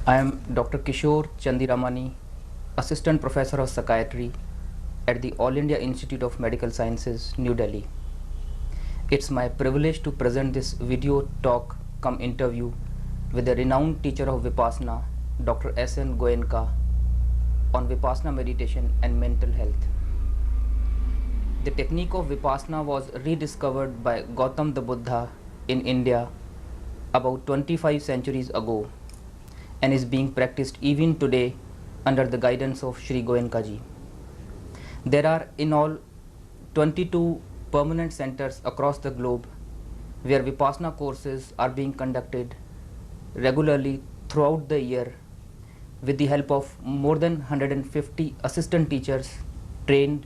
I am Dr. Kishore Chandiramani, Assistant Professor of Psychiatry at the All India Institute of Medical Sciences, New Delhi. It's my privilege to present this video talk cum interview with a renowned teacher of Vipassana, Dr. S.N.Goenka, on Vipassana meditation and mental health. The technique of Vipassana was rediscovered by Gautam the Buddha in India about 25 centuries ago and is being practiced even today under the guidance of Sri Goenka ji. There are in all 22 permanent centers across the globe where Vipassana courses are being conducted regularly throughout the year with the help of more than 150 assistant teachers trained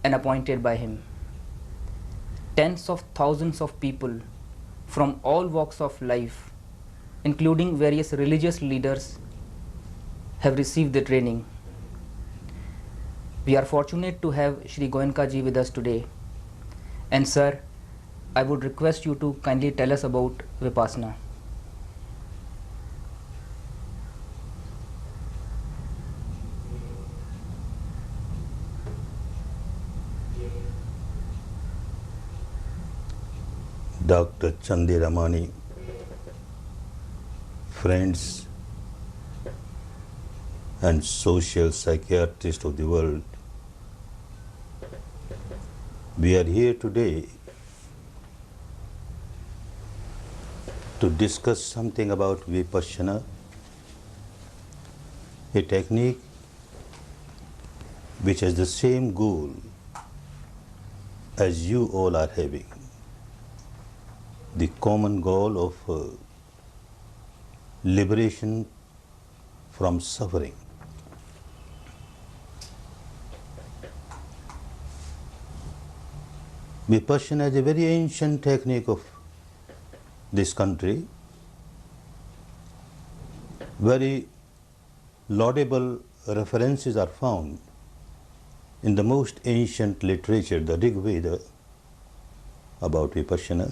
and appointed by him. Tens of thousands of people from all walks of life, including various religious leaders, have received the training. We are fortunate to have Sri Goenka ji with us today. And sir, I would request you to kindly tell us about Vipassana. Dr. Chandiramani, friends and social psychiatrists of the world, we are here today to discuss something about Vipassana, a technique which has the same goal as you all are having, the common goal of liberation from suffering. Vipassana is a very ancient technique of this country. Very laudable references are found in the most ancient literature, the Rig Veda, about Vipassana.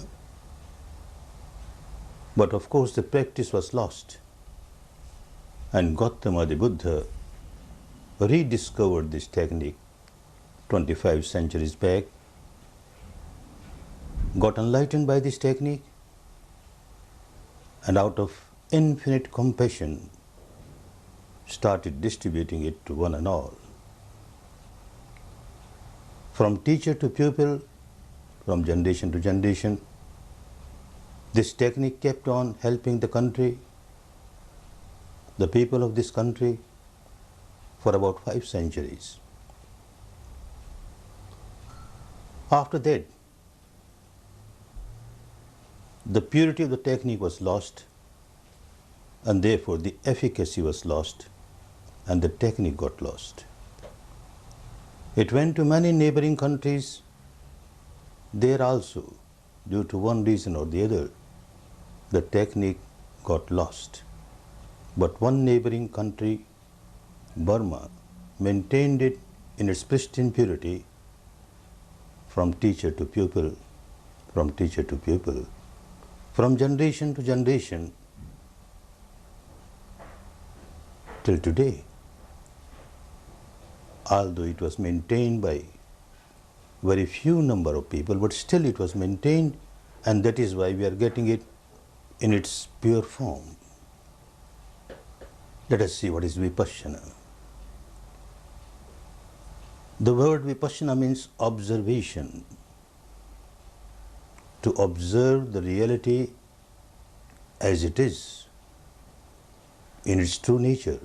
But of course the practice was lost, and Gautama the Buddha rediscovered this technique 25 centuries back, got enlightened by this technique, and out of infinite compassion started distributing it to one and all. From teacher to pupil, from generation to generation, this technique kept on helping the country, the people of this country, for about 5 centuries. After that, the purity of the technique was lost, and therefore the efficacy was lost, and the technique got lost. It went to many neighboring countries. There also, due to one reason or the other, the technique got lost. But one neighboring country, Burma, maintained it in its pristine purity from teacher to pupil, from teacher to pupil, from generation to generation, till today. Although it was maintained by very few number of people, but still it was maintained, and that is why we are getting it in its pure form. Let us see what is Vipassana. The word Vipassana means observation. To observe the reality as it is, in its true nature,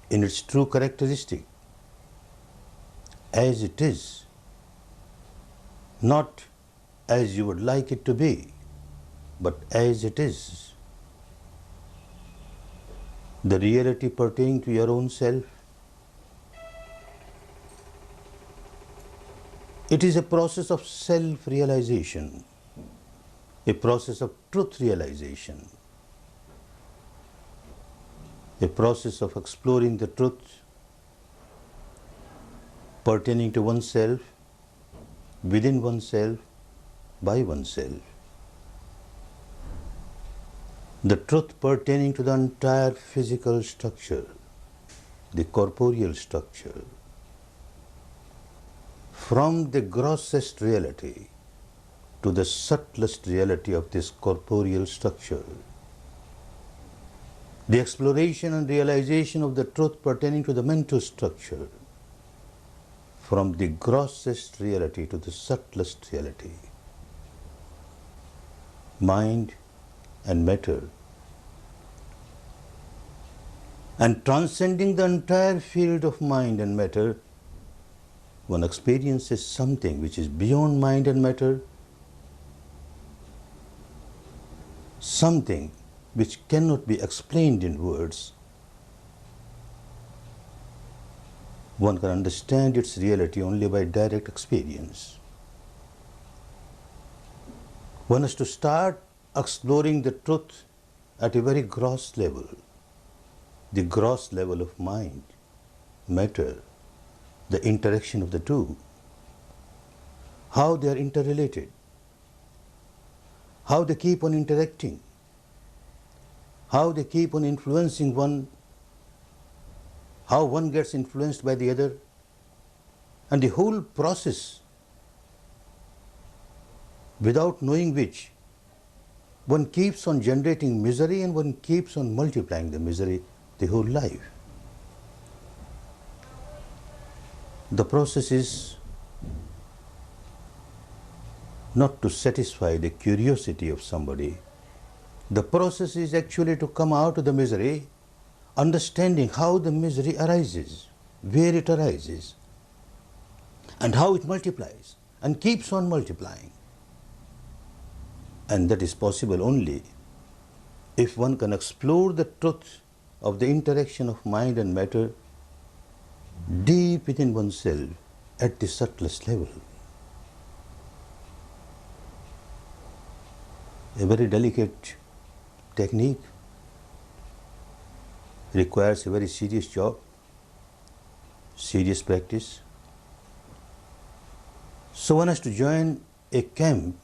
in its true characteristic, as it is, not as you would like it to be, but as it is. The reality pertaining to your own self. It is a process of self-realization, a process of truth realization, a process of exploring the truth pertaining to oneself, within oneself, by oneself. the truth pertaining to the entire physical structure, the corporeal structure, from the grossest reality to the subtlest reality of this corporeal structure. The exploration and realization of the truth pertaining to the mental structure, from the grossest reality to the subtlest reality. Mind and matter. And transcending the entire field of mind and matter, one experiences something which is beyond mind and matter, something which cannot be explained in words. One can understand its reality only by direct experience. One has to start exploring the truth at a very gross level, the gross level of mind, matter, the interaction of the two, how they are interrelated, how they keep on interacting, how they keep on influencing one, how one gets influenced by the other, and the whole process, without knowing which, one keeps on generating misery and one keeps on multiplying the misery the whole life. The process is not to satisfy the curiosity of somebody. The process is actually to come out of the misery, understanding how the misery arises, where it arises, and how it multiplies and keeps on multiplying. And that is possible only if one can explore the truth of the interaction of mind and matter deep within oneself at the subtlest level. A very delicate technique, requires a very serious job, serious practice. So one has to join a camp,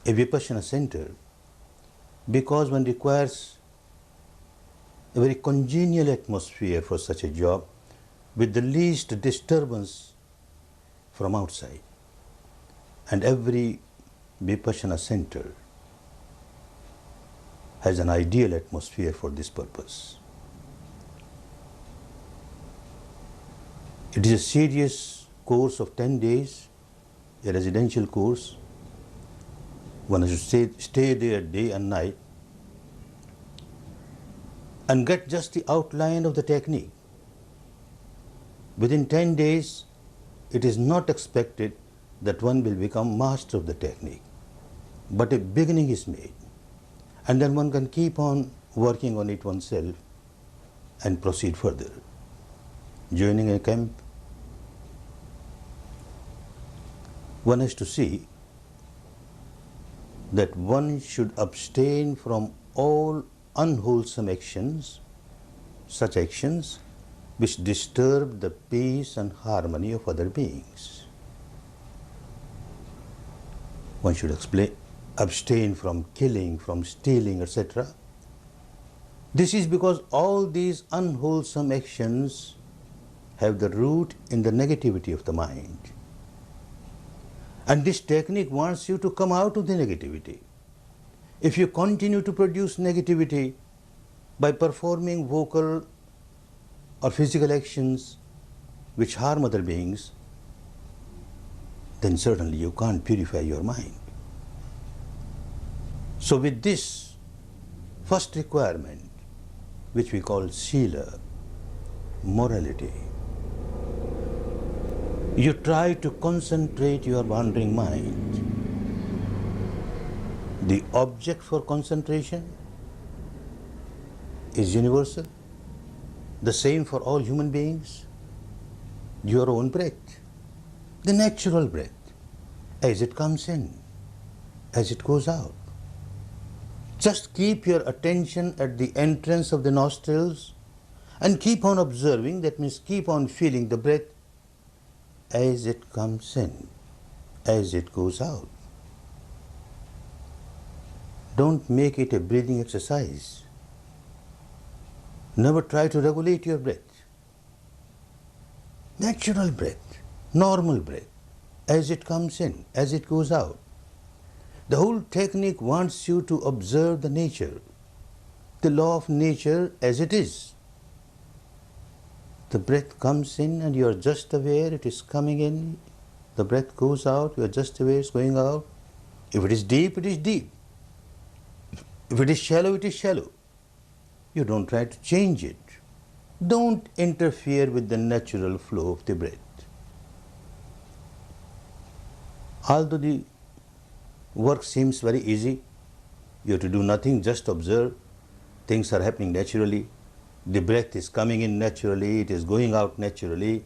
a Vipassana center, because one requires a very congenial atmosphere for such a job with the least disturbance from outside. And every Vipassana center has an ideal atmosphere for this purpose. It is a serious course of 10 days, a residential course. One has to stay there day and night and get just the outline of the technique. Within 10 days, it is not expected that one will become master of the technique, but a beginning is made. And then one can keep on working on it oneself and proceed further. Joining a camp, one has to see that one should abstain from all unwholesome actions, such actions which disturb the peace and harmony of other beings. One should abstain from killing, from stealing, etc. This is because all these unwholesome actions have the root in the negativity of the mind. And this technique wants you to come out of the negativity. If you continue to produce negativity by performing vocal or physical actions which harm other beings, then certainly you can't purify your mind. So with this first requirement, which we call Sheila, morality, you try to concentrate your wandering mind. The object for concentration is universal, the same for all human beings. Your own breath, the natural breath, as it comes in, as it goes out. Just keep your attention at the entrance of the nostrils and keep on observing, that means keep on feeling the breath as it comes in, as it goes out. Don't make it a breathing exercise. Never try to regulate your breath. Natural breath, normal breath, as it comes in, as it goes out. The whole technique wants you to observe the nature, the law of nature as it is. The breath comes in and you are just aware it is coming in. The breath goes out, you are just aware it's going out. If it is deep, it is deep. If it is shallow, it is shallow. You don't try to change it. Don't interfere with the natural flow of the breath. Although the work seems very easy, you have to do nothing, just observe. Things are happening naturally. The breath is coming in naturally, it is going out naturally.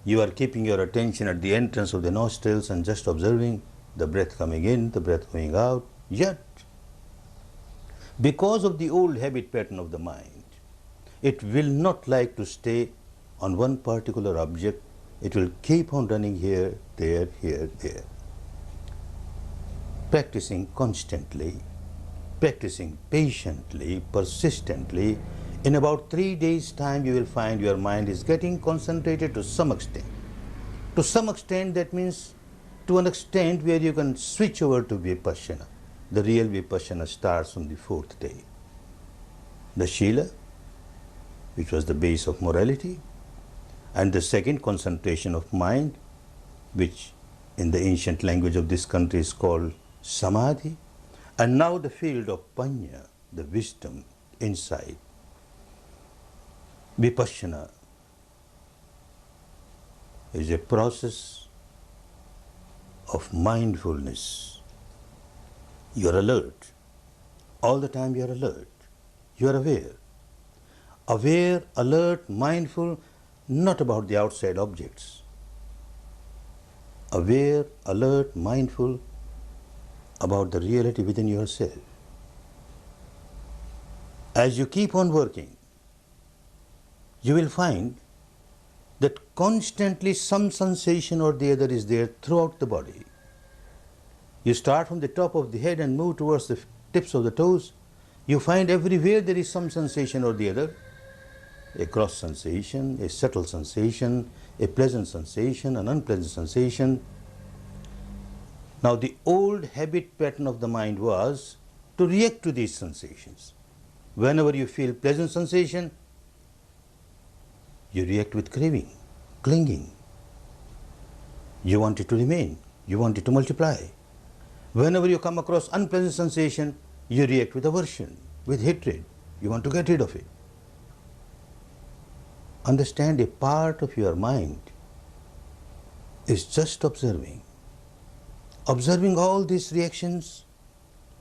You are keeping your attention at the entrance of the nostrils and just observing the breath coming in, the breath going out. Yet, because of the old habit pattern of the mind, it will not like to stay on one particular object. It will keep on running here, there, there. Practicing constantly, practicing patiently, persistently, in about 3 days' time you will find your mind is getting concentrated to some extent. To some extent, that means to an extent where you can switch over to Vipassana. The real Vipassana starts on the 4th day. The Sheila, which was the base of morality, and the second, concentration of mind, which in the ancient language of this country is called Samadhi, and now the field of Panya, the wisdom, insight. Vipassana is a process of mindfulness. You are alert. All the time you are alert. You are aware. Aware, alert, mindful, not about the outside objects. Aware, alert, mindful about the reality within yourself. As you keep on working, you will find that constantly some sensation or the other is there throughout the body. You start from the top of the head and move towards the tips of the toes. You find everywhere there is some sensation or the other. A cross sensation, a subtle sensation, a pleasant sensation, an unpleasant sensation. Now the old habit pattern of the mind was to react to these sensations. Whenever you feel pleasant sensation, you react with craving, clinging. You want it to remain, you want it to multiply. Whenever you come across unpleasant sensation, you react with aversion, with hatred. You want to get rid of it. Understand, a part of your mind is just observing. Observing all these reactions.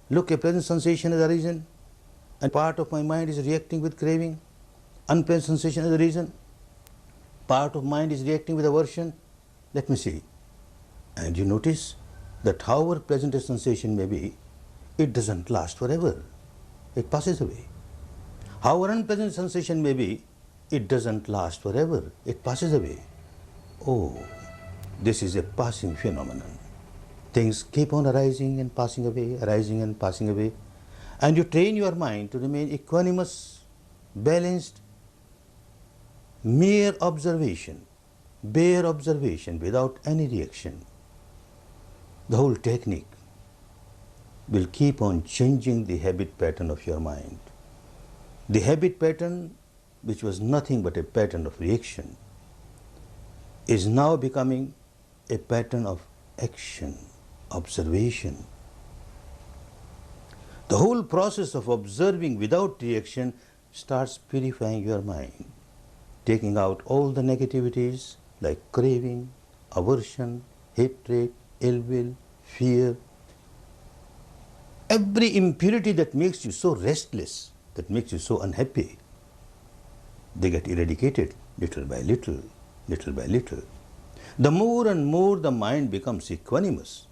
Look, a pleasant sensation has arisen, and part of my mind is reacting with craving. Unpleasant sensation has arisen. Part of mind is reacting with aversion. Let me see. And you notice that however pleasant a sensation may be, it doesn't last forever. It passes away. However unpleasant sensation may be, it doesn't last forever. It passes away. Oh, this is a passing phenomenon. Things keep on arising and passing away, arising and passing away. And you train your mind to remain equanimous, balanced, mere observation, bare observation without any reaction. The whole technique will keep on changing the habit pattern of your mind. The habit pattern, which was nothing but a pattern of reaction, is now becoming a pattern of action, observation. The whole process of observing without reaction starts purifying your mind, taking out all the negativities like craving, aversion, hatred, ill will, fear. Every impurity that makes you so restless, that makes you so unhappy, they get eradicated little by little, little by little. The more and more the mind becomes equanimous,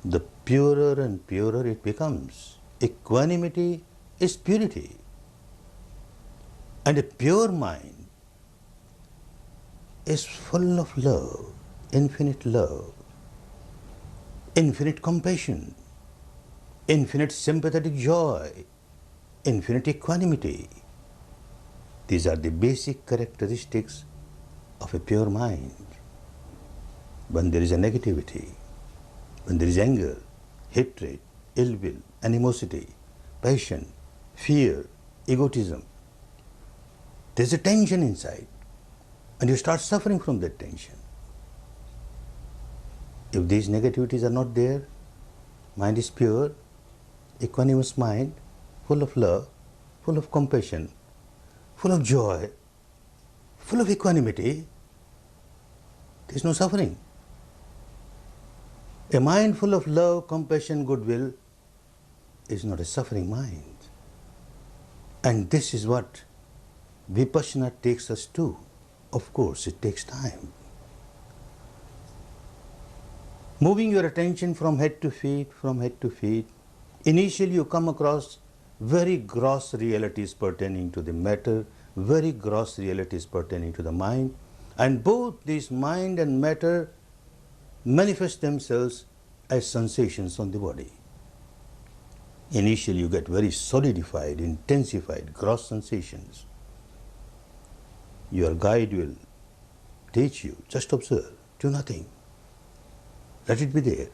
the purer and purer it becomes. Equanimity is purity. And a pure mind is full of love, infinite compassion. infinite sympathetic joy, infinite equanimity. These are the basic characteristics of a pure mind. When there is a negativity, when there is anger, hatred, ill will, animosity, passion, fear, egotism, there's a tension inside, and you start suffering from that tension. If these negativities are not there, mind is pure, equanimous mind, full of love, full of compassion, full of joy, full of equanimity, there is no suffering. A mind full of love, compassion, goodwill is not a suffering mind. And this is what Vipassana takes us to. Of course, it takes time. Moving your attention from head to feet, initially you come across very gross realities pertaining to the matter, very gross realities pertaining to the mind, and both these mind and matter manifest themselves as sensations on the body. Initially you get very solidified, intensified, gross sensations. Your guide will teach you, just observe, do nothing. Let it be there.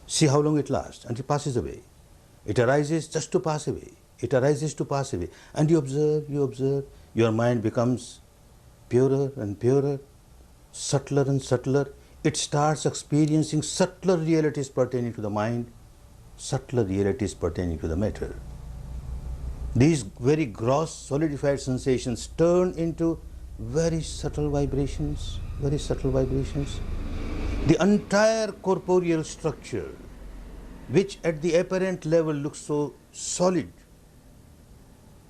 See how long it lasts until it passes away. It arises just to pass away. It arises to pass away. And you observe, your mind becomes purer and purer, subtler and subtler. It starts experiencing subtler realities pertaining to the mind, subtler realities pertaining to the matter. These very gross, solidified sensations turn into very subtle vibrations, very subtle vibrations. The entire corporeal structure, which at the apparent level looks so solid,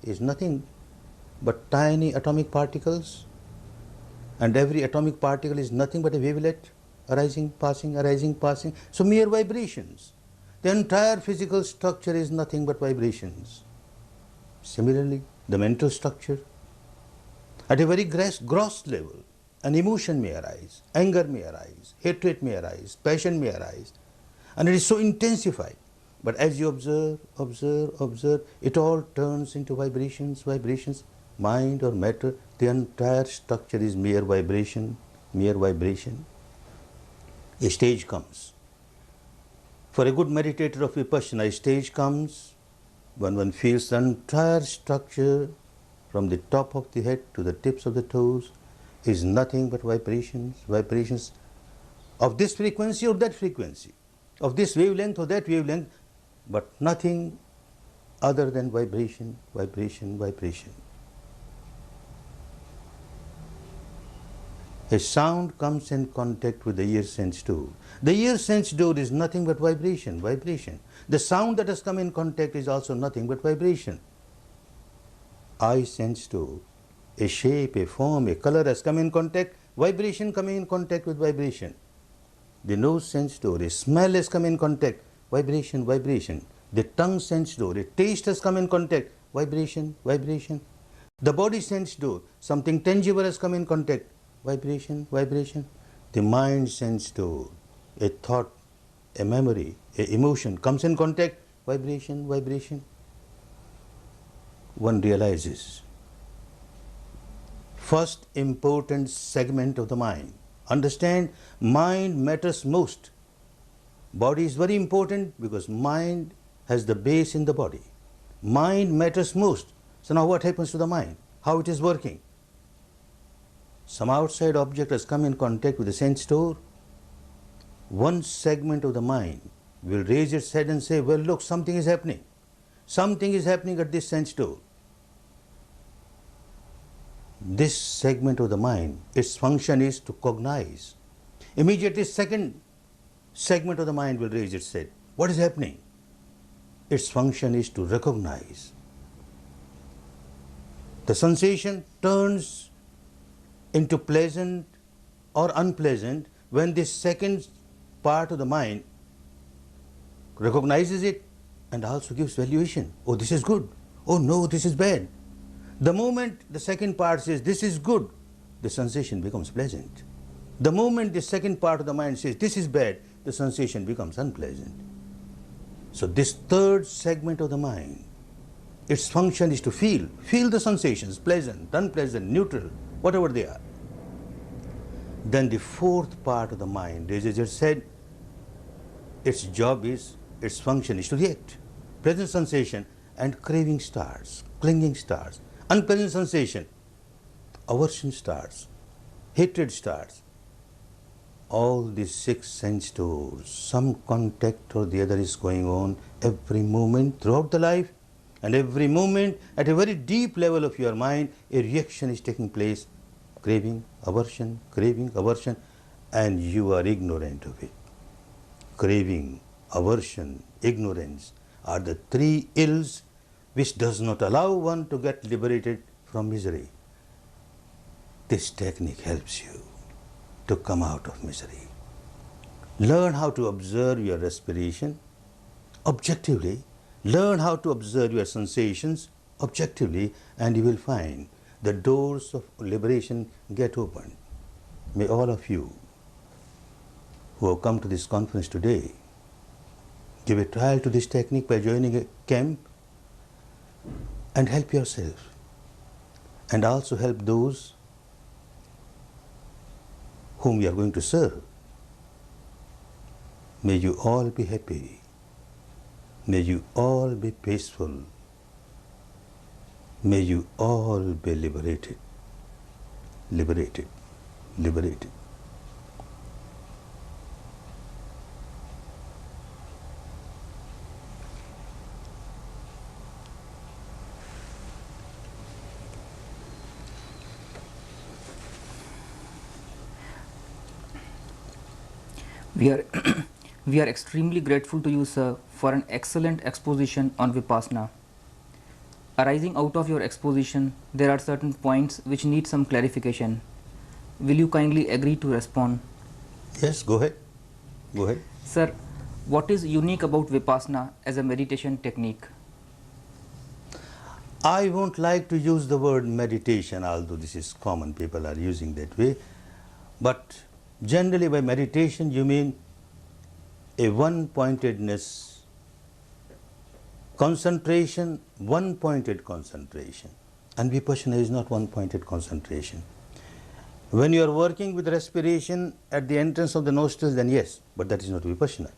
is nothing but tiny atomic particles, and every atomic particle is nothing but a wavelet, arising, passing, so mere vibrations. The entire physical structure is nothing but vibrations. Similarly, the mental structure, at a very gross level, an emotion may arise, anger may arise, hatred may arise, passion may arise, and it is so intensified. But as you observe, it all turns into vibrations, mind or matter, the entire structure is mere vibration. A stage comes. For a good meditator of Vipassana, a stage comes when one feels the entire structure from the top of the head to the tips of the toes is nothing but vibrations of this frequency or that frequency, of this wavelength or that wavelength, but nothing other than vibration. A sound comes in contact with the ear sense door. The ear sense door is nothing but vibration. The sound that has come in contact is also nothing but vibration. Eye sense door, a shape, a form, a color has come in contact, vibration coming in contact with vibration. The nose sense door, a smell has come in contact, vibration. The tongue sense door, a taste has come in contact, vibration. The body sense door, something tangible has come in contact, vibration. The mind sense door, a thought, a memory, a emotion comes in contact, vibration. One realizes, first important segment of the mind. Understand, mind matters most. Body is very important because mind has the base in the body. Mind matters most. So now what happens to the mind? How it is working? Some outside object has come in contact with the sense door. One segment of the mind will raise its head and say, well, look, something is happening. Something is happening at this sense door. This segment of the mind, its function is to cognize. Immediately, second segment of the mind will raise its head. What is happening? Its function is to recognize. The sensation turns into pleasant or unpleasant when this second part of the mind recognizes it and also gives valuation. Oh, this is good. Oh, no, this is bad. The moment the second part says, this is good, the sensation becomes pleasant. The moment the second part of the mind says, this is bad, the sensation becomes unpleasant. So this third segment of the mind, its function is to feel the sensations, pleasant, unpleasant, neutral, whatever they are. Then the fourth part of the mind, as I just said, its job is, its function is to react. Pleasant sensation and craving starts, clinging starts. Unpleasant sensation, aversion starts, hatred starts. All these 6 sense doors, some contact or the other is going on every moment throughout the life, and every moment at a very deep level of your mind, a reaction is taking place, craving, aversion, and you are ignorant of it. Craving, aversion, ignorance are the 3 ills which does not allow one to get liberated from misery. This technique helps you to come out of misery. Learn how to observe your respiration objectively. Learn how to observe your sensations objectively, and you will find the doors of liberation get opened. May all of you who have come to this conference today give a trial to this technique by joining a camp and help yourself, and also help those whom you are going to serve. May you all be happy. May you all be peaceful. May you all be liberated, liberated, liberated. We are extremely grateful to you, sir, for an excellent exposition on Vipassana. Arising out of your exposition, there are certain points which need some clarification. Will you kindly agree to respond? Yes, go ahead. Go ahead. Sir, what is unique about Vipassana as a meditation technique? I won't like to use the word meditation, although this is common, people are using that way. But generally by meditation you mean a one-pointedness, concentration, one-pointed concentration. And Vipassana is not one-pointed concentration. When you are working with respiration at the entrance of the nostrils, then yes, but that is not Vipassana.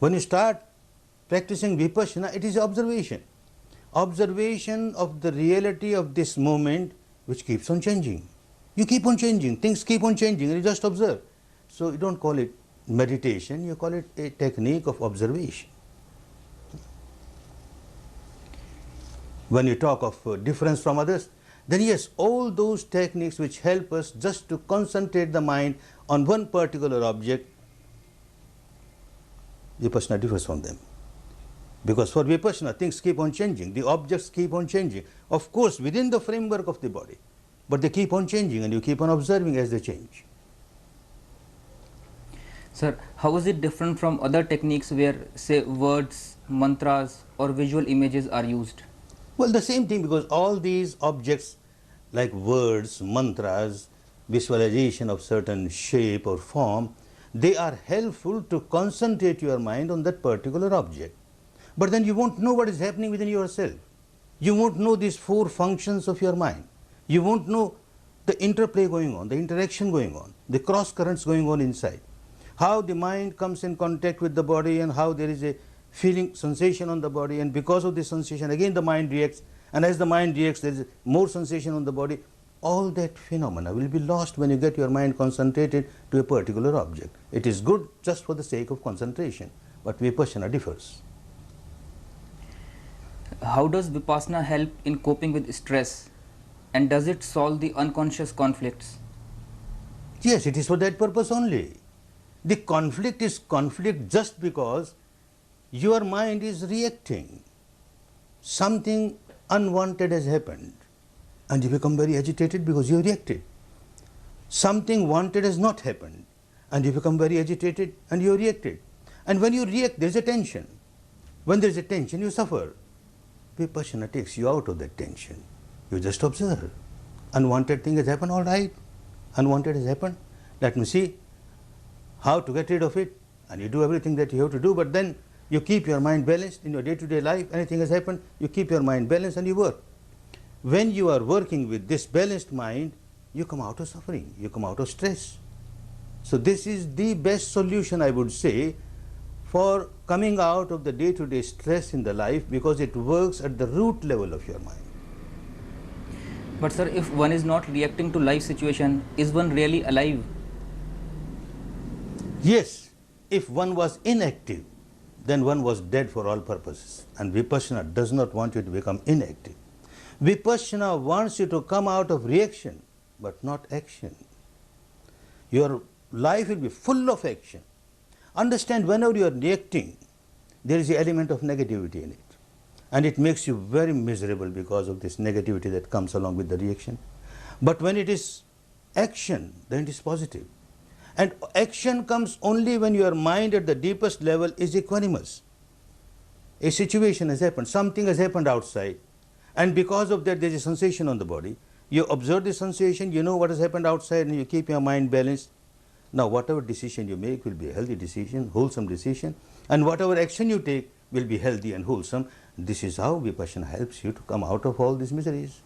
When you start practicing Vipassana, it is observation. Observation of the reality of this moment which keeps on changing. You keep on changing, things keep on changing, and you just observe. So you don't call it meditation, you call it a technique of observation. When you talk of difference from others, then yes, all those techniques which help us just to concentrate the mind on one particular object, Vipassana differs from them. Because for Vipassana, things keep on changing, the objects keep on changing. Of course, within the framework of the body, but they keep on changing and you keep on observing as they change. Sir, how is it different from other techniques where, say, words, mantras or visual images are used? Well, the same thing, because all these objects like words, mantras, visualization of certain shape or form, they are helpful to concentrate your mind on that particular object. But then you won't know what is happening within yourself. You won't know these 4 functions of your mind. You won't know the interplay going on, the interaction going on, the cross currents going on inside. How the mind comes in contact with the body and how there is a feeling, sensation on the body, and because of this sensation again the mind reacts, and as the mind reacts there is more sensation on the body. All that phenomena will be lost when you get your mind concentrated to a particular object. It is good just for the sake of concentration, but Vipassana differs. How does Vipassana help in coping with stress, and does it solve the unconscious conflicts? Yes, it is for that purpose only. The conflict is conflict just because your mind is reacting. Something unwanted has happened and you become very agitated because you reacted. Something wanted has not happened and you become very agitated and you reacted. And when you react, there is a tension. When there is a tension, you suffer. Vipassana takes you out of that tension. You just observe. Unwanted thing has happened, all right. Unwanted has happened. Let me see how to get rid of it, and you do everything that you have to do, but then You keep your mind balanced in your day-to-day life. Anything has happened, you keep your mind balanced and you work. When you are working with this balanced mind, you come out of suffering, you come out of stress. So this is the best solution, I would say, for coming out of the day-to-day stress in the life, because it works at the root level of your mind. But sir, if one is not reacting to life situation, is one really alive? Yes, if one was inactive, then one was dead for all purposes. And Vipassana does not want you to become inactive. Vipassana wants you to come out of reaction, but not action. Your life will be full of action. Understand, whenever you are reacting, there is an element of negativity in it. And it makes you very miserable because of this negativity that comes along with the reaction. But when it is action, then it is positive. And action comes only when your mind at the deepest level is equanimous. A situation has happened, something has happened outside, and because of that there is a sensation on the body. You observe the sensation, you know what has happened outside, and you keep your mind balanced. Now whatever decision you make will be a healthy decision, wholesome decision, and whatever action you take will be healthy and wholesome. This is how Vipassana helps you to come out of all these miseries.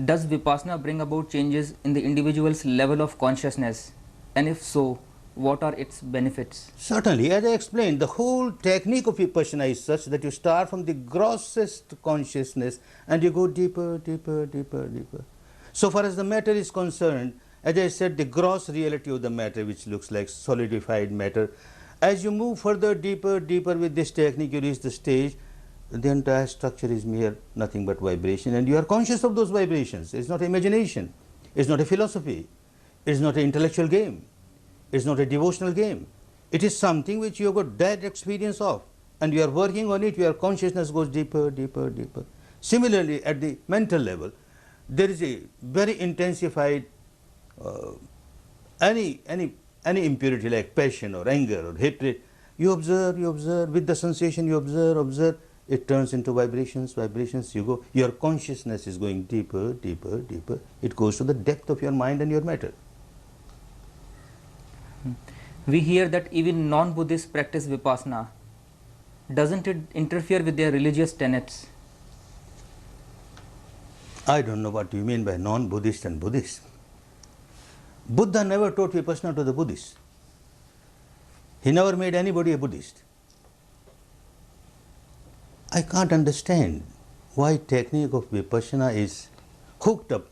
Does Vipassana bring about changes in the individual's level of consciousness? And if so, what are its benefits? Certainly, as I explained, the whole technique of Vipassana is such that you start from the grossest consciousness and you go deeper, deeper, deeper, deeper. So far as the matter is concerned, as I said, the gross reality of the matter, which looks like solidified matter, as you move further, deeper, deeper with this technique, you reach the stage, the entire structure is mere nothing but vibration, and you are conscious of those vibrations. It's not imagination, it's not a philosophy, it's not an intellectual game, it's not a devotional game. It is something which you have got direct experience of, and you are working on it, your consciousness goes deeper, deeper, deeper. Similarly, at the mental level, there is a very intensified any impurity like passion or anger or hatred. You observe, with the sensation you observe, it turns into vibrations, you go, your consciousness is going deeper, deeper, deeper. It goes to the depth of your mind and your matter. We hear that even non-Buddhists practice Vipassana. Doesn't it interfere with their religious tenets? I don't know what you mean by non-Buddhist and Buddhist. Buddha never taught Vipassana to the Buddhists. He never made anybody a Buddhist. I can't understand why technique of Vipassana is hooked up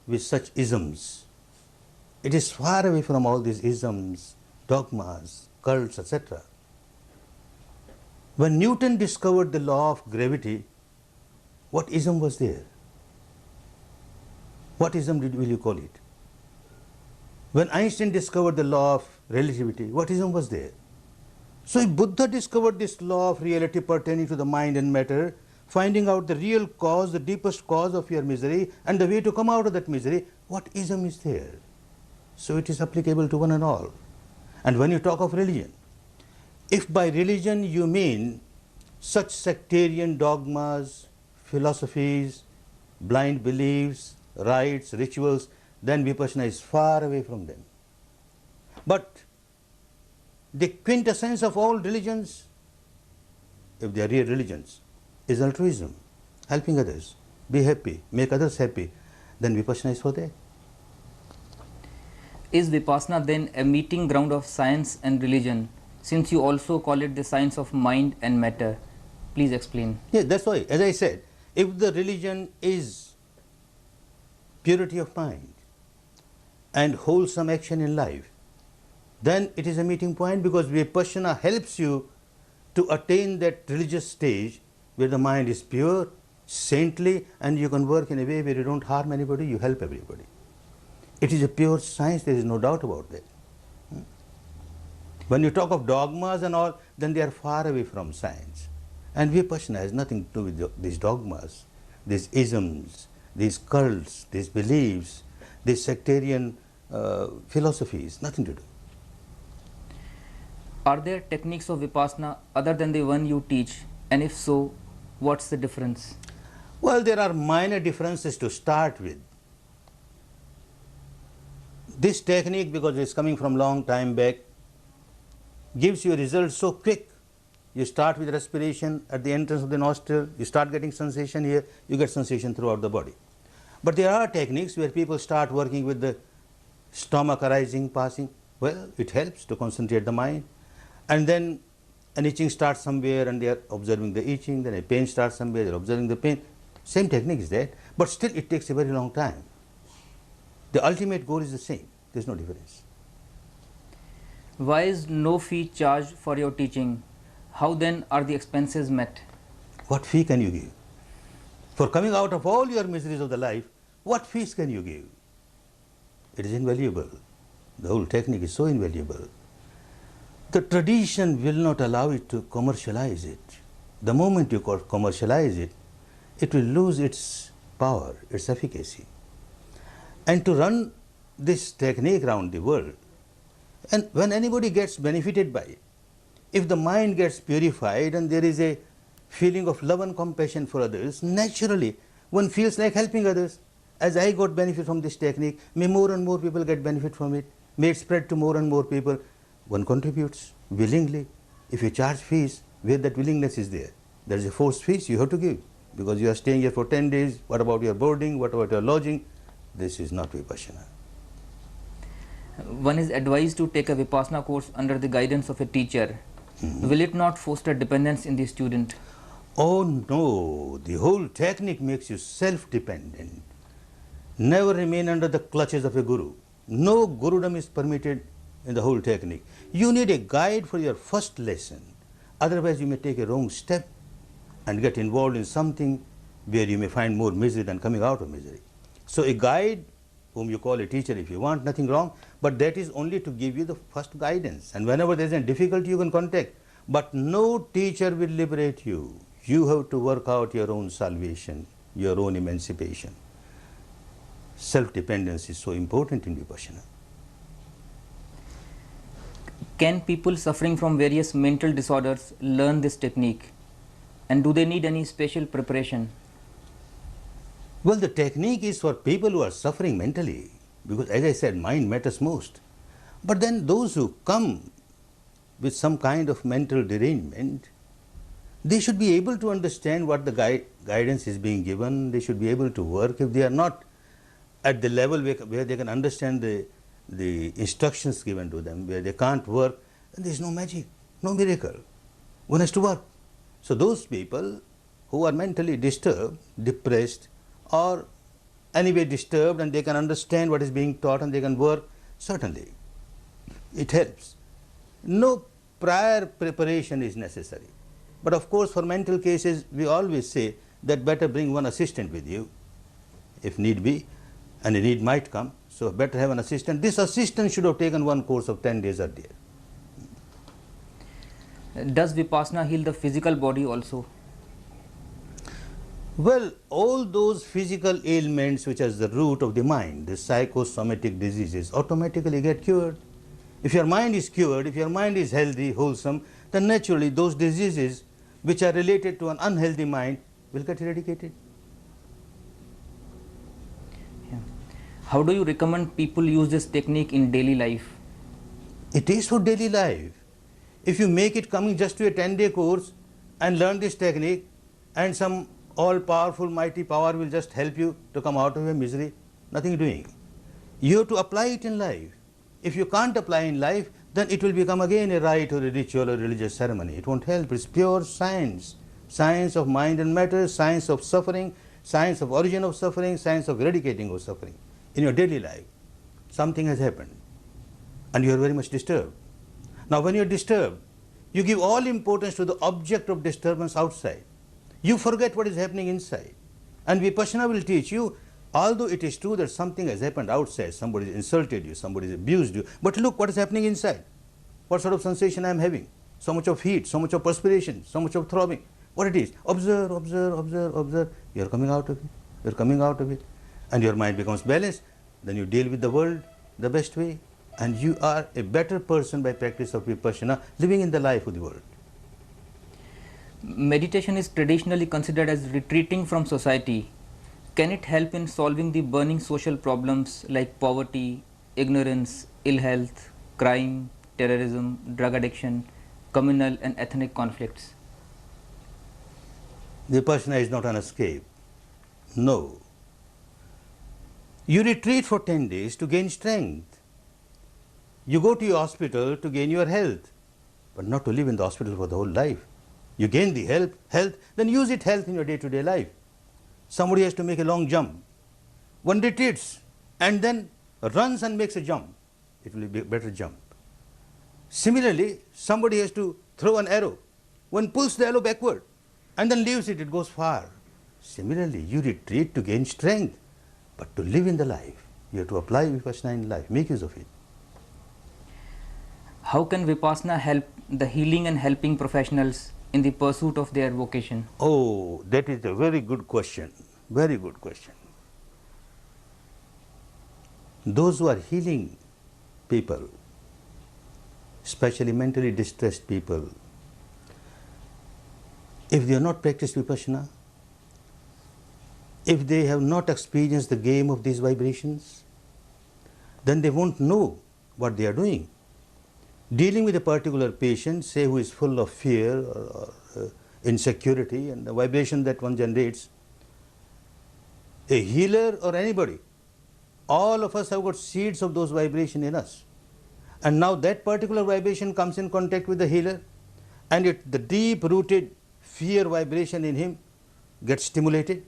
with such isms. It is far away from all these isms, dogmas, cults, etc. When Newton discovered the law of gravity, what ism was there? What ism will you call it? When Einstein discovered the law of relativity, what ism was there? So if Buddha discovered this law of reality pertaining to the mind and matter, finding out the real cause, the deepest cause of your misery and the way to come out of that misery, what ism is there? So it is applicable to one and all. And when you talk of religion, if by religion you mean such sectarian dogmas, philosophies, blind beliefs, rites, rituals, then Vipassana is far away from them. But the quintessence of all religions, if they are real religions, is altruism, helping others, be happy, make others happy. Then Vipassana is for that. Is Vipassana then a meeting ground of science and religion, since you also call it the science of mind and matter? Please explain. Yes, that's why, as I said, if the religion is purity of mind and wholesome action in life, then it is a meeting point, because Vipassana helps you to attain that religious stage where the mind is pure, saintly, and you can work in a way where you don't harm anybody, you help everybody. It is a pure science, there is no doubt about that. When you talk of dogmas and all, then they are far away from science. And Vipassana has nothing to do with these dogmas, these isms, these cults, these beliefs, these sectarian philosophies, nothing to do. Are there techniques of Vipassana other than the one you teach? And if so, what's the difference? Well, there are minor differences to start with. This technique, because it's coming from long time back, gives you results so quick. You start with respiration at the entrance of the nostril, you start getting sensation here, you get sensation throughout the body. But there are techniques where people start working with the stomach arising, passing. Well, it helps to concentrate the mind. And then an itching starts somewhere and they are observing the itching, then a pain starts somewhere, they are observing the pain. Same technique is there, but still it takes a very long time. The ultimate goal is the same, there is no difference. Why is no fee charged for your teaching? How then are the expenses met? What fee can you give? For coming out of all your miseries of the life, what fees can you give? It is invaluable. The whole technique is so invaluable. The tradition will not allow it to commercialize it. The moment you commercialize it, it will lose its power, its efficacy. And to run this technique around the world, and when anybody gets benefited by it, if the mind gets purified and there is a feeling of love and compassion for others, naturally one feels like helping others. As I got benefit from this technique, may more and more people get benefit from it, may it spread to more and more people. One contributes willingly. If you charge fees, where that willingness is there, there is a forced fees you have to give, because you are staying here for 10 days, what about your boarding, what about your lodging? This is not Vipassana. One is advised to take a Vipassana course under the guidance of a teacher. Will it not foster dependence in the student? Oh no, the whole technique makes you self-dependent. Never remain under the clutches of a guru. No gurudom is permitted in the whole technique. You need a guide for your first lesson. Otherwise you may take a wrong step and get involved in something where you may find more misery than coming out of misery. So a guide, whom you call a teacher if you want, nothing wrong, but that is only to give you the first guidance. And whenever there is a difficulty you can contact. But no teacher will liberate you. You have to work out your own salvation, your own emancipation. Self-dependence is so important in Vipassana. Can people suffering from various mental disorders learn this technique? And do they need any special preparation? Well, the technique is for people who are suffering mentally, because as I said, mind matters most. But then those who come with some kind of mental derangement, they should be able to understand what the guidance is being given. They should be able to work. If they are not at the level where they can understand the instructions given to them, where they can't work, then there is no magic, no miracle. One has to work. So those people who are mentally disturbed, depressed, or anyway disturbed, and they can understand what is being taught and they can work, certainly it helps. No prior preparation is necessary. But of course for mental cases we always say that better bring one assistant with you if need be, and a need might come, so better have an assistant. This assistant should have taken one course of 10 days earlier. Does Vipassana heal the physical body also? Well, all those physical ailments which are the root of the mind, the psychosomatic diseases, automatically get cured. If your mind is cured, if your mind is healthy, wholesome, then naturally those diseases which are related to an unhealthy mind will get eradicated. Yeah. How do you recommend people use this technique in daily life? It is for daily life. If you make it coming just to a 10-day course and learn this technique, and some all-powerful mighty power will just help you to come out of your misery, nothing doing. You have to apply it in life. If you can't apply in life, then it will become again a rite or a ritual or religious ceremony. It won't help. It's pure science. Science of mind and matter, science of suffering, science of origin of suffering, science of eradicating of suffering. In your daily life, something has happened and you are very much disturbed. Now when you are disturbed, you give all importance to the object of disturbance outside. You forget what is happening inside. And Vipassana will teach you, although it is true that something has happened outside, somebody has insulted you, somebody has abused you, but look what is happening inside. What sort of sensation I am having? So much of heat, so much of perspiration, so much of throbbing. What it is? Observe, observe, observe, observe. You are coming out of it. You are coming out of it. And your mind becomes balanced. Then you deal with the world the best way. And you are a better person by practice of Vipassana, living in the life of the world. Meditation is traditionally considered as retreating from society. Can it help in solving the burning social problems like poverty, ignorance, ill health, crime, terrorism, drug addiction, communal and ethnic conflicts? Vipassana is not an escape. No. You retreat for 10 days to gain strength. You go to your hospital to gain your health, but not to live in the hospital for the whole life. You gain the health, then use it health in your day-to-day life. Somebody has to make a long jump. One retreats and then runs and makes a jump. It will be a better jump. Similarly, somebody has to throw an arrow. One pulls the arrow backward and then leaves it, it goes far. Similarly, you retreat to gain strength, but to live in the life, you have to apply Vipassana in life, make use of it. How can Vipassana help the healing and helping professionals in the pursuit of their vocation? Oh, that is a very good question. Very good question. Those who are healing people, especially mentally distressed people, if they have not practiced Vipassana, if they have not experienced the game of these vibrations, then they won't know what they are doing. Dealing with a particular patient, say who is full of fear or insecurity and the vibration that one generates, a healer or anybody, all of us have got seeds of those vibrations in us. And now that particular vibration comes in contact with the healer, and the deep-rooted fear vibration in him gets stimulated,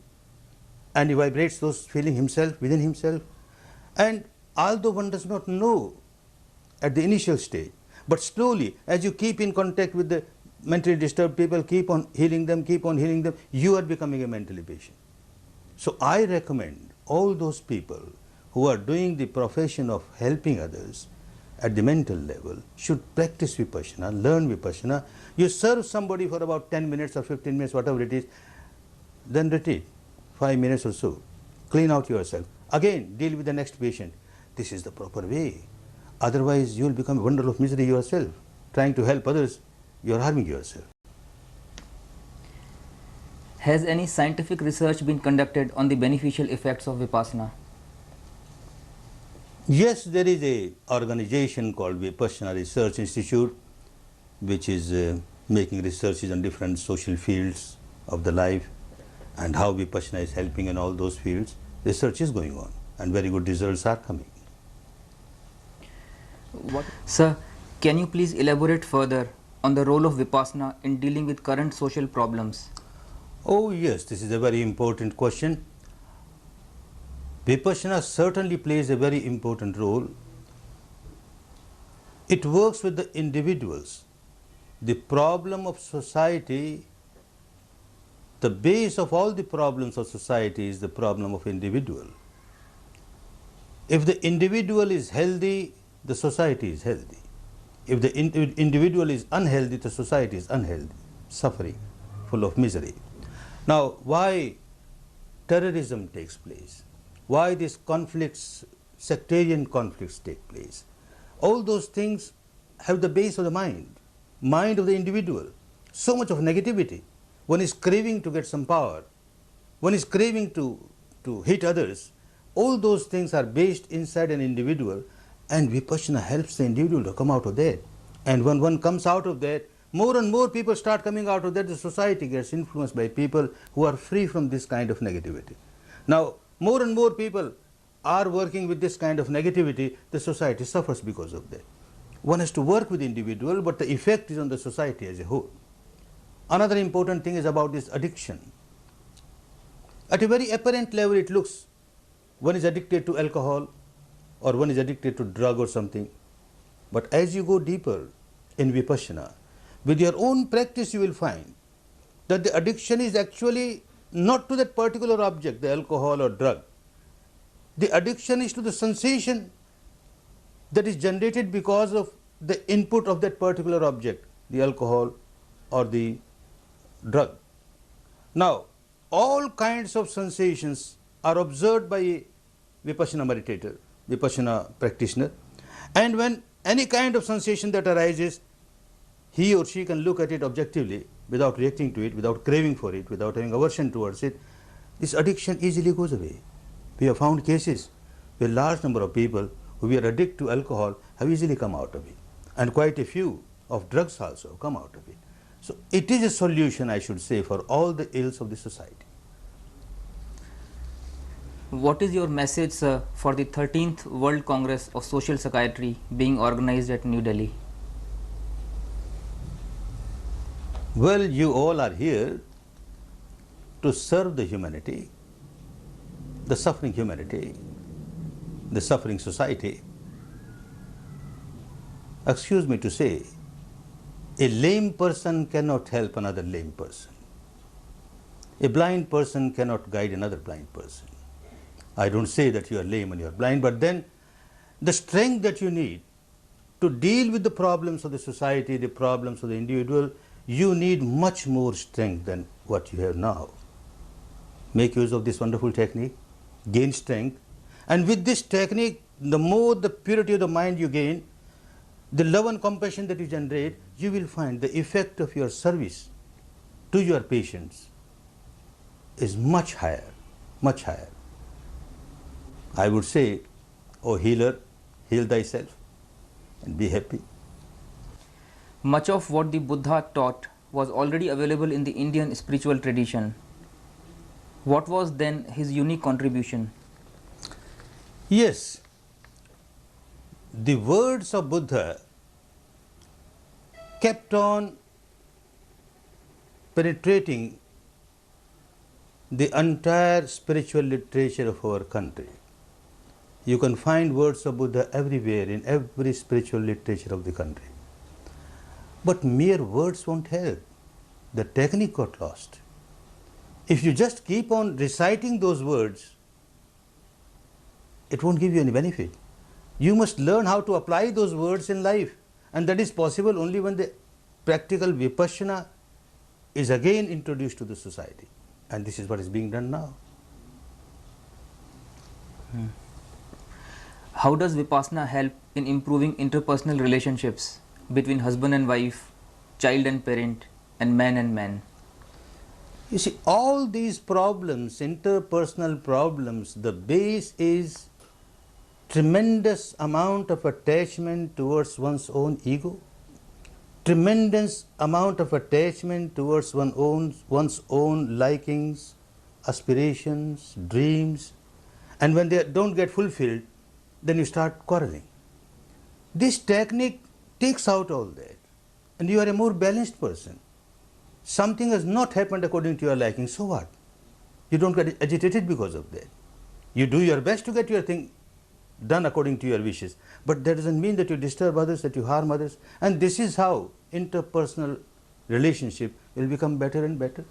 and he vibrates those feelings himself, within himself. And although one does not know at the initial stage, but slowly, as you keep in contact with the mentally disturbed people, keep on healing them, you are becoming a mentally patient. So I recommend all those people who are doing the profession of helping others at the mental level should practice Vipassana, learn Vipassana. You serve somebody for about 10 minutes or 15 minutes, whatever it is, then retreat, 5 minutes or so. Clean out yourself. Again, deal with the next patient. This is the proper way. Otherwise, you will become a bundle of misery yourself. Trying to help others, you are harming yourself. Has any scientific research been conducted on the beneficial effects of Vipassana? Yes, there is an organization called Vipassana Research Institute, which is making researches on different social fields of the life and how Vipassana is helping in all those fields. Research is going on and very good results are coming. Sir, can you please elaborate further on the role of Vipassana in dealing with current social problems? Oh yes, this is a very important question. Vipassana certainly plays a very important role. It works with the individuals. The problem of society, the base of all the problems of society is the problem of individual. If the individual is healthy, the society is healthy. If the individual is unhealthy, the society is unhealthy, suffering, full of misery. Now, why terrorism takes place? Why these conflicts, sectarian conflicts take place? All those things have the base of the mind of the individual. So much of negativity. One is craving to get some power. One is craving to hit others. All those things are based inside an individual, and Vipassana helps the individual to come out of that. And when one comes out of that, more and more people start coming out of that. The society gets influenced by people who are free from this kind of negativity. Now, more and more people are working with this kind of negativity. The society suffers because of that. One has to work with the individual, but the effect is on the society as a whole. Another important thing is about this addiction. At a very apparent level, it looks one is addicted to alcohol or one is addicted to drug or something. But as you go deeper in Vipassana, with your own practice you will find that the addiction is actually not to that particular object, the alcohol or drug. The addiction is to the sensation that is generated because of the input of that particular object, the alcohol or the drug. Now, all kinds of sensations are observed by a Vipassana meditator, Vipassana practitioner, and when any kind of sensation that arises, he or she can look at it objectively without reacting to it, without craving for it, without having aversion towards it. This addiction easily goes away. We have found cases where a large number of people who were addicted to alcohol have easily come out of it. and quite a few of drugs also have come out of it. So it is a solution, I should say, for all the ills of the society. What is your message, sir, for the 13th World Congress of Social Psychiatry being organized at New Delhi? Well, you all are here to serve the humanity, the suffering humanity, the suffering society. Excuse me to say, a lame person cannot help another lame person. A blind person cannot guide another blind person. I don't say that you are lame and you are blind, but then the strength that you need to deal with the problems of the society, the problems of the individual, you need much more strength than what you have now. Make use of this wonderful technique, gain strength, and with this technique, the more the purity of the mind you gain, the love and compassion that you generate, you will find the effect of your service to your patients is much higher, much higher. I would say, O healer, heal thyself and be happy. Much of what the Buddha taught was already available in the Indian spiritual tradition. What was then his unique contribution? Yes, the words of Buddha kept on penetrating the entire spiritual literature of our country. You can find words of Buddha everywhere in every spiritual literature of the country. But mere words won't help. The technique got lost. If you just keep on reciting those words, it won't give you any benefit. You must learn how to apply those words in life, and that is possible only when the practical Vipassana is again introduced to the society, and this is what is being done now. How does Vipassana help in improving interpersonal relationships between husband and wife, child and parent, and man and man? You see, all these problems, interpersonal problems, the base is tremendous amount of attachment towards one's own ego, tremendous amount of attachment towards one's own likings, aspirations, dreams, and when they don't get fulfilled, then you start quarreling. This technique takes out all that, and you are a more balanced person. Something has not happened according to your liking, so what? You don't get agitated because of that. You do your best to get your thing done according to your wishes, but that doesn't mean that you disturb others, that you harm others, and this is how interpersonal relationship will become better and better.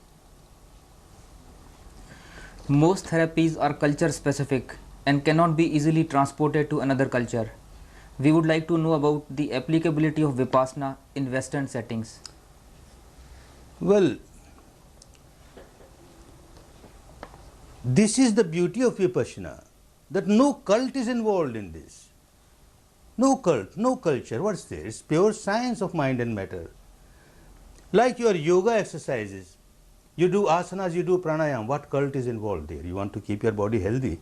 Most therapies are culture specific and cannot be easily transported to another culture. We would like to know about the applicability of Vipassana in Western settings. Well, this is the beauty of Vipassana, that no cult is involved in this. No cult, no culture. What's there? It's pure science of mind and matter. Like your yoga exercises, you do asanas, you do pranayam. What cult is involved there? You want to keep your body healthy.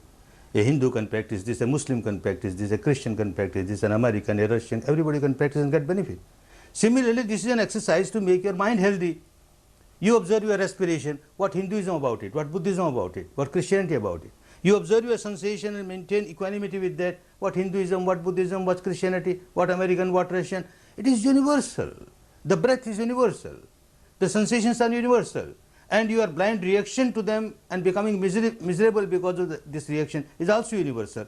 A Hindu can practice this, a Muslim can practice this, a Christian can practice this, an American, a Russian, everybody can practice and get benefit. Similarly, this is an exercise to make your mind healthy. You observe your respiration, what Hinduism about it, what Buddhism about it, what Christianity about it. You observe your sensation and maintain equanimity with that, what Hinduism, what Buddhism, what Christianity, what American, what Russian. It is universal. The breath is universal. The sensations are universal. And your blind reaction to them and becoming miserable because of this reaction is also universal.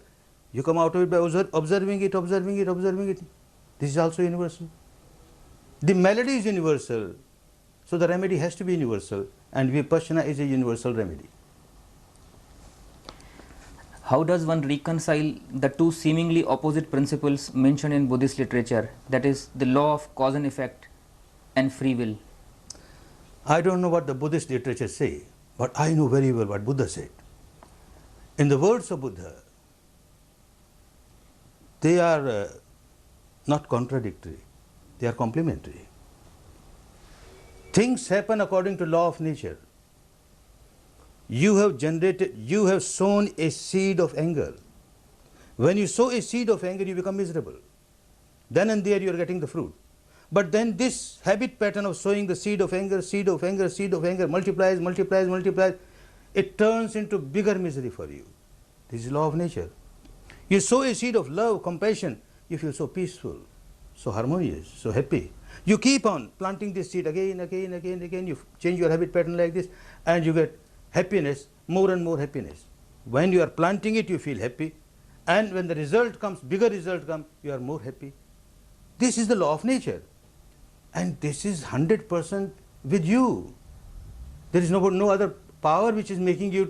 You come out of it by observing it, observing it, observing it. This is also universal. The melody is universal, so the remedy has to be universal, and Vipassana is a universal remedy. How does one reconcile the two seemingly opposite principles mentioned in Buddhist literature, that is, the law of cause and effect and free will? I don't know what the Buddhist literature say, but I know very well what Buddha said. In the words of Buddha, they are not contradictory, they are complementary. Things happen according to law of nature. You have sown a seed of anger. When you sow a seed of anger, you become miserable. Then and there you are getting the fruit. But then this habit pattern of sowing the seed of anger, seed of anger, seed of anger multiplies, multiplies, multiplies. It turns into bigger misery for you. This is law of nature. You sow a seed of love, compassion, you feel so peaceful, so harmonious, so happy. You keep on planting this seed again, again, again, again. You change your habit pattern like this and you get happiness, more and more happiness. When you are planting it, you feel happy. And when the result comes, bigger result comes, you are more happy. This is the law of nature. And this is 100% with you. There is no other power which is making you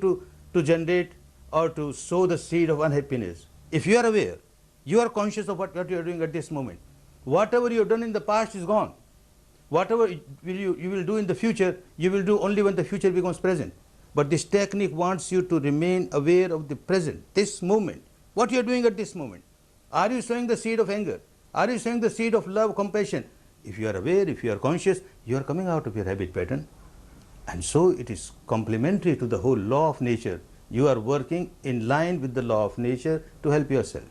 to generate or to sow the seed of unhappiness. If you are aware, you are conscious of what you are doing at this moment. Whatever you have done in the past is gone. Whatever you will do in the future, you will do only when the future becomes present. But this technique wants you to remain aware of the present, this moment. What you are doing at this moment. Are you sowing the seed of anger? Are you sowing the seed of love, compassion? If you are aware, if you are conscious, you are coming out of your habit pattern. And so it is complementary to the whole law of nature. You are working in line with the law of nature to help yourself.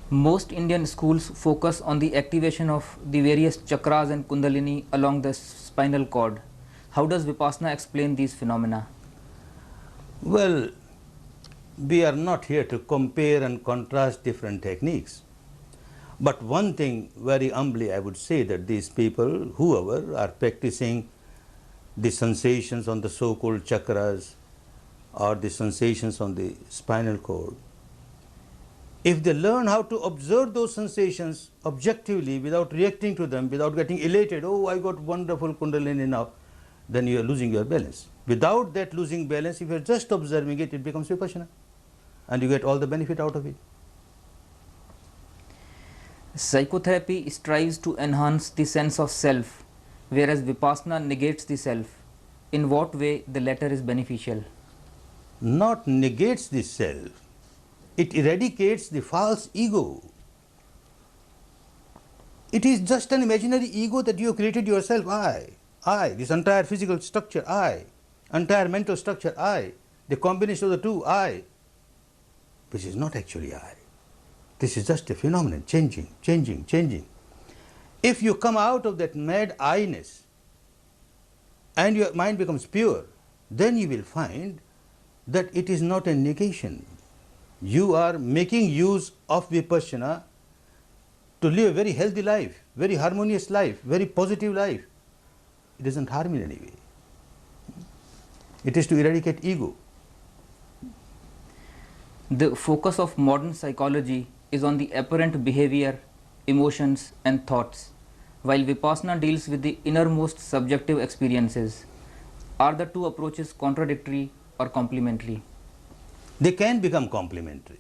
Most Indian schools focus on the activation of the various chakras and kundalini along the spinal cord. How does Vipassana explain these phenomena? Well, we are not here to compare and contrast different techniques. But one thing very humbly I would say that these people, whoever are practicing the sensations on the so-called chakras or the sensations on the spinal cord, if they learn how to observe those sensations objectively without reacting to them, without getting elated, oh, I got wonderful kundalini now, then you are losing your balance. Without that losing balance, if you are just observing it, it becomes Vipassana and you get all the benefit out of it. Psychotherapy strives to enhance the sense of self, whereas Vipassana negates the self. In what way the latter is beneficial? Not negates the self, it eradicates the false ego. It is just an imaginary ego that you have created yourself. I, this entire physical structure, I, entire mental structure, I, the combination of the two, I, which is not actually I. This is just a phenomenon, changing, changing, changing. If you come out of that mad I-ness and your mind becomes pure, then you will find that it is not a negation. You are making use of Vipassana to live a very healthy life, very harmonious life, very positive life. It doesn't harm in any way. It is to eradicate ego. The focus of modern psychology is on the apparent behavior, emotions and thoughts, while Vipassana deals with the innermost subjective experiences. Are the two approaches contradictory or complementary? They can become complementary.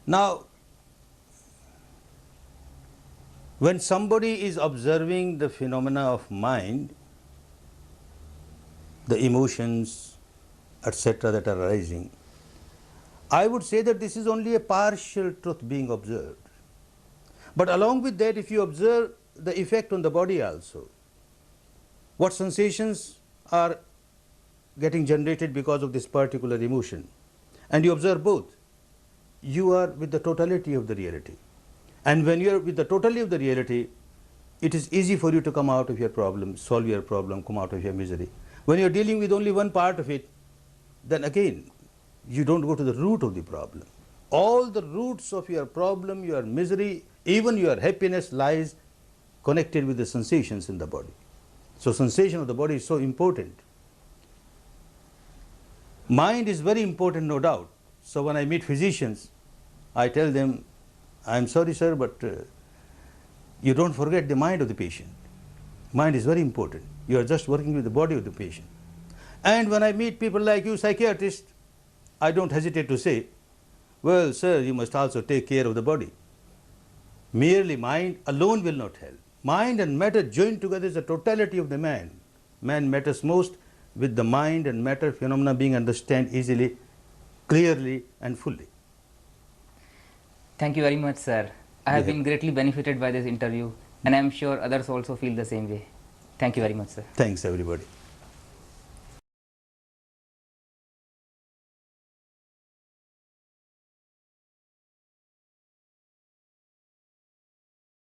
Now, when somebody is observing the phenomena of mind, the emotions, etc. that are arising, I would say that this is only a partial truth being observed. But along with that, if you observe the effect on the body also, what sensations are getting generated because of this particular emotion, and you observe both, you are with the totality of the reality. And when you are with the totality of the reality, it is easy for you to come out of your problem, solve your problem, come out of your misery. When you are dealing with only one part of it, then again, you don't go to the root of the problem. All the roots of your problem, your misery, even your happiness lies connected with the sensations in the body. So sensation of the body is so important. Mind is very important, no doubt. So when I meet physicians, I tell them, I'm sorry sir, but you don't forget the mind of the patient. Mind is very important. You are just working with the body of the patient. And when I meet people like you, psychiatrists, I don't hesitate to say, well sir, you must also take care of the body. Merely mind alone will not help. Mind and matter joined together is the totality of the man. Man matters most with the mind and matter phenomena being understood easily, clearly and fully. Thank you very much, sir. I have been greatly benefited by this interview, and I am sure others also feel the same way. Thank you very much, sir. Thanks everybody.